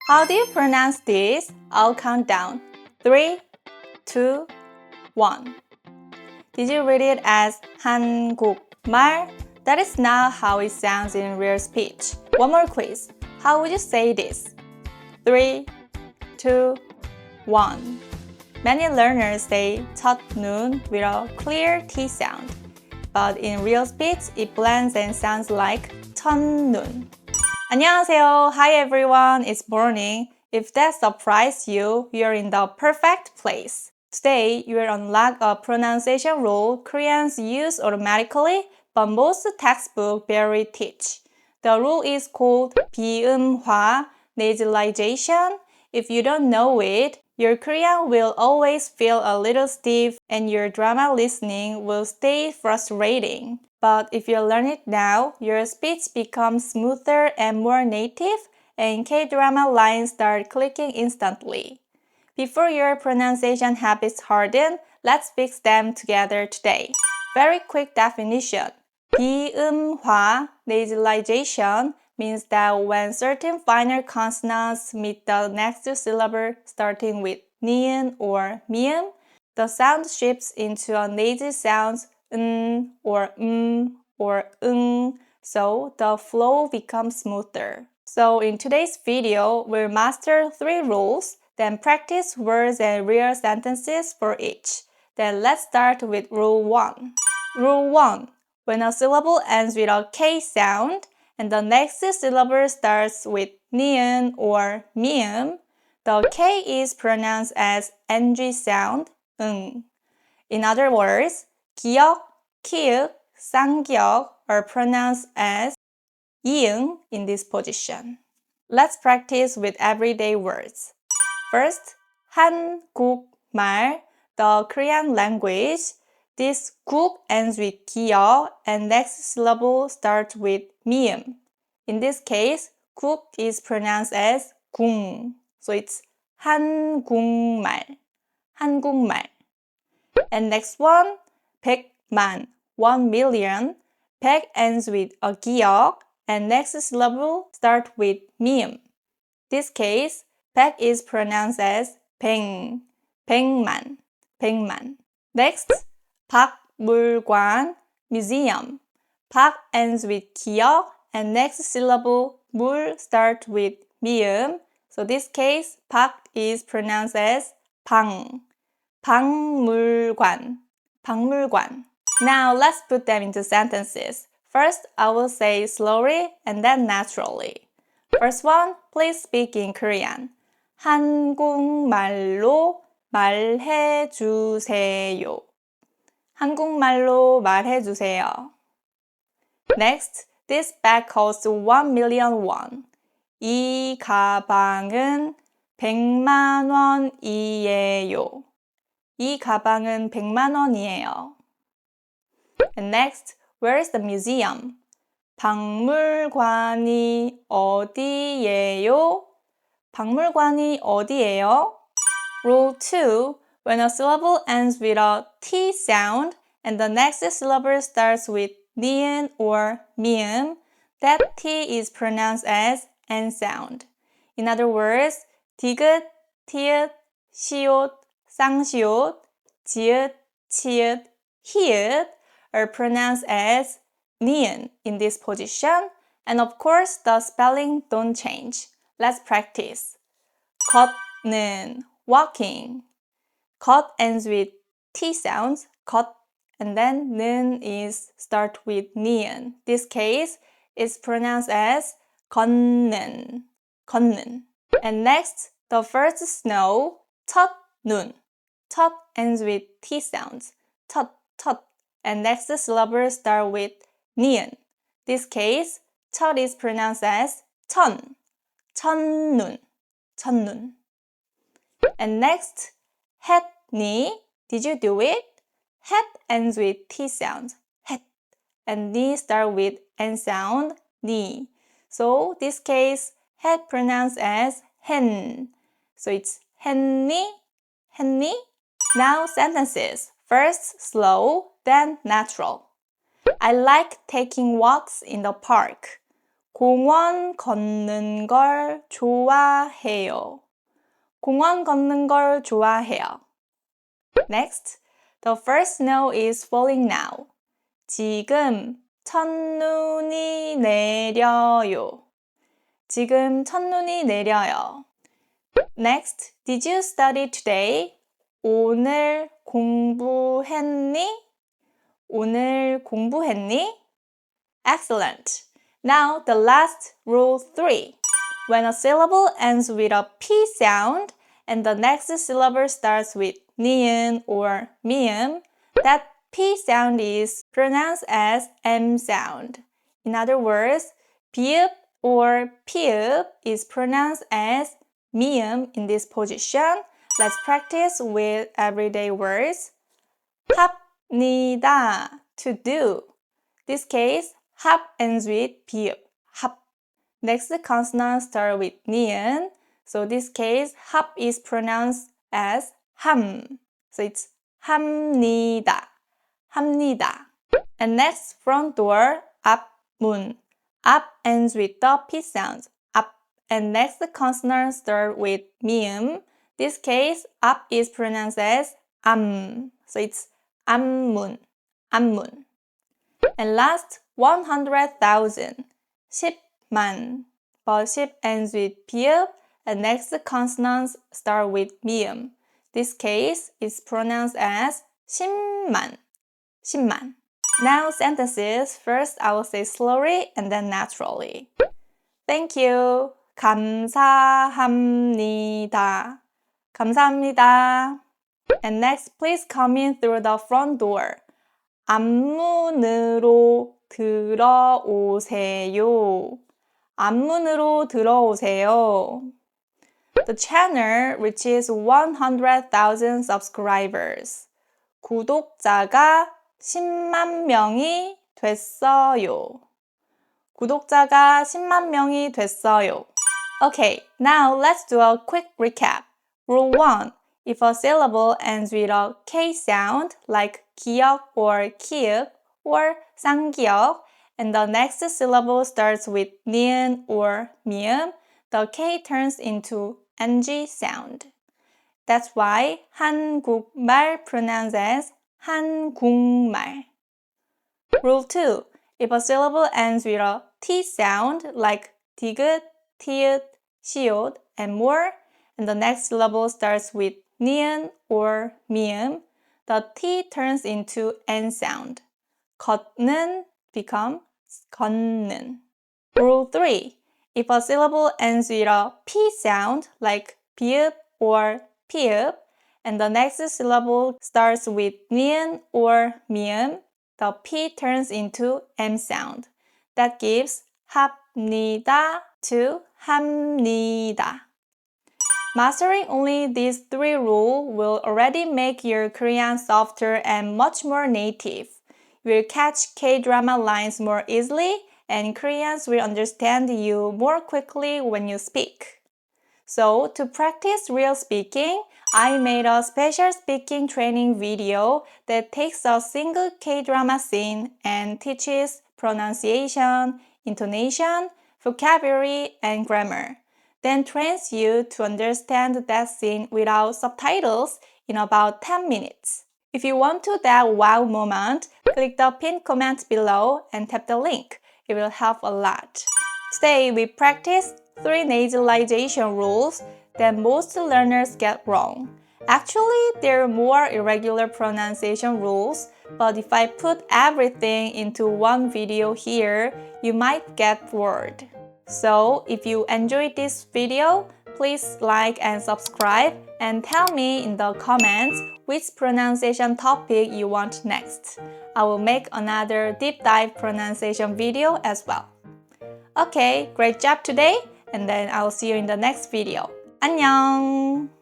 How do you pronounce this? I'll count down. 3, 2, 1. Did you read it as 한국말? That is not how it sounds in real speech. One more quiz. How would you say this? 3, 2, 1. Many learners say 첫눈 with a clear T sound. But in real speech, it blends and sounds like 첫눈. 안녕하세요. Hi everyone, it's morning. If that surprised you, you're in the perfect place. Today, you will unlock a pronunciation rule Koreans use automatically, but most textbooks barely teach. The rule is called 비음화, nasalization. If you don't know it, your Korean will always feel a little stiff and your drama listening will stay frustrating. But if you learn it now, your speech becomes smoother and more native, and K-drama lines start clicking instantly. Before your pronunciation habits harden, let's fix them together today. Very quick definition. 비음화, nasalization, means that when certain final consonants meet the next syllable starting with ni은 or mium, the sound shifts into a nasal sound or or so the flow becomes smoother. So in today's video, we'll master 3 rules, then practice words and real sentences for each. Then let's start with Rule 1. Rule 1. When a syllable ends with a K sound, and the next syllable starts with ni은 or mium, the K is pronounced as NG sound, 응. In other words, 기역, 키읔, 쌍기역 are pronounced as 이응 in this position. Let's practice with everyday words. First, 한국말, the Korean language. This 국 ends with 기역 and next syllable starts with 미음. In this case, 국 is pronounced as 궁. So it's 한국말, 한국말. And next one, 백만, 1 million. 백 ends with a 기역 and next syllable starts with 미음. This case, 백 is pronounced as 백, 백만, 백만. Next, 박물관, museum. 박 ends with 기역 and next syllable 물 starts with 미음. So this case, 박 is pronounced as 방, 박물관, 박물관. Now let's put them into sentences. First, I will say slowly and then naturally. First one, please speak in Korean. 한국말로 말해주세요. 한국말로 말해주세요. Next, this bag costs 1 million won. 이 가방은 100만 원이에요. 이 가방은 100만 원이에요. And next, where is the museum? 박물관이 어디예요? 박물관이 어디예요? Rule 2. When a syllable ends with a T sound and the next syllable starts with ni은 or mium, that T is pronounced as N sound. In other words, 디귿, 티읕, 시옷, 쌍시옷, 지읒, 치읒, 히읗 are pronounced as ni은 in this position, and of course the spelling don't change. Let's practice. 걷는, walking. 걷 ends with T sounds, 걷, and then 는 is start with ni은. This case is pronounced as 걷는, 걷는. And next, the first snow, 첫눈. 첫 ends with T sounds, 첫, 첫, and next syllable start with ni은. This case, 첫 is pronounced as 천, 첫눈, 첫눈. And next, 했니? Did you do it? Het ends with T sound, het, and ni start with N sound, ni. So this case, het pronounced as hen. So it's 했니? 했니? Now sentences. First slow, then natural. I like taking walks in the park. 공원 걷는 걸 좋아해요. 공원 걷는 걸 좋아해요. Next, the first snow is falling now. 지금 첫눈이 내려요. 지금 첫눈이 내려요. Next, did you study today? 오늘 공부했니? 오늘 공부했니? Excellent. Now the last rule 3. When a syllable ends with a P sound and the next syllable starts with ni은 or mium, that P sound is pronounced as M sound. In other words, 비읍 or 피읍 is pronounced as mium in this position. Let's practice with everyday words. 합니다, to do. This case, 합 ends with 비읍, 합. Next consonant start with ni은. So this case, 합 is pronounced as 함. So it's 합니다, 합니다. And next, front door, 앞문. 앞 ends with the P sound, 앞. And next consonant start with mium. This case, 앞 is pronounced as 암. So it's 암문, 암문. And last, 100,000, 10만. But 10 ends with 비읍, and next consonants start with mium. This case is pronounced as 10만, 10만. Now sentences. First, I will say slowly and then naturally. Thank you. 감사합니다. 감사합니다. And next, please come in through the front door. 앞문으로 들어오세요. 앞문으로 들어오세요. The channel reaches 100,000 subscribers. 구독자가 10만 명이 됐어요. 구독자가 10만 명이 됐어요. Okay, now let's do a quick recap. Rule 1. If a syllable ends with a K sound, like 기역 or 키읔 or 쌍기역, and the next syllable starts with 니은 or 미음, the K turns into NG sound. That's why 한국말 pronounced as 한국말. Rule 2. If a syllable ends with a T sound, like 디귿, 티읕, 시옷, and more, and the next syllable starts with 니은 or 미음, the T turns into N sound. 걷는 becomes 걷는. Rule 3. If a syllable ends with a P sound, like 비읍 or 피읍, and the next syllable starts with 니은 or 미음, the P turns into M sound. That gives 합니다 to 합니다. Mastering only these 3 rules will already make your Korean softer and much more native. You will catch K-drama lines more easily, and Koreans will understand you more quickly when you speak. So, to practice real speaking, I made a special speaking training video that takes a single K-drama scene and teaches pronunciation, intonation, vocabulary, and grammar. Then trains you to understand that scene without subtitles in about 10 minutes. If you want to that wow moment, click the pinned comment below and tap the link. It will help a lot. Today, we practiced 3 nasalization rules that most learners get wrong. Actually, there are more irregular pronunciation rules, but if I put everything into one video here, you might get bored. So, if you enjoyed this video, please like and subscribe and tell me in the comments which pronunciation topic you want next. I will make another deep dive pronunciation video as well. Okay, great job today, and then I'll see you in the next video. 안녕!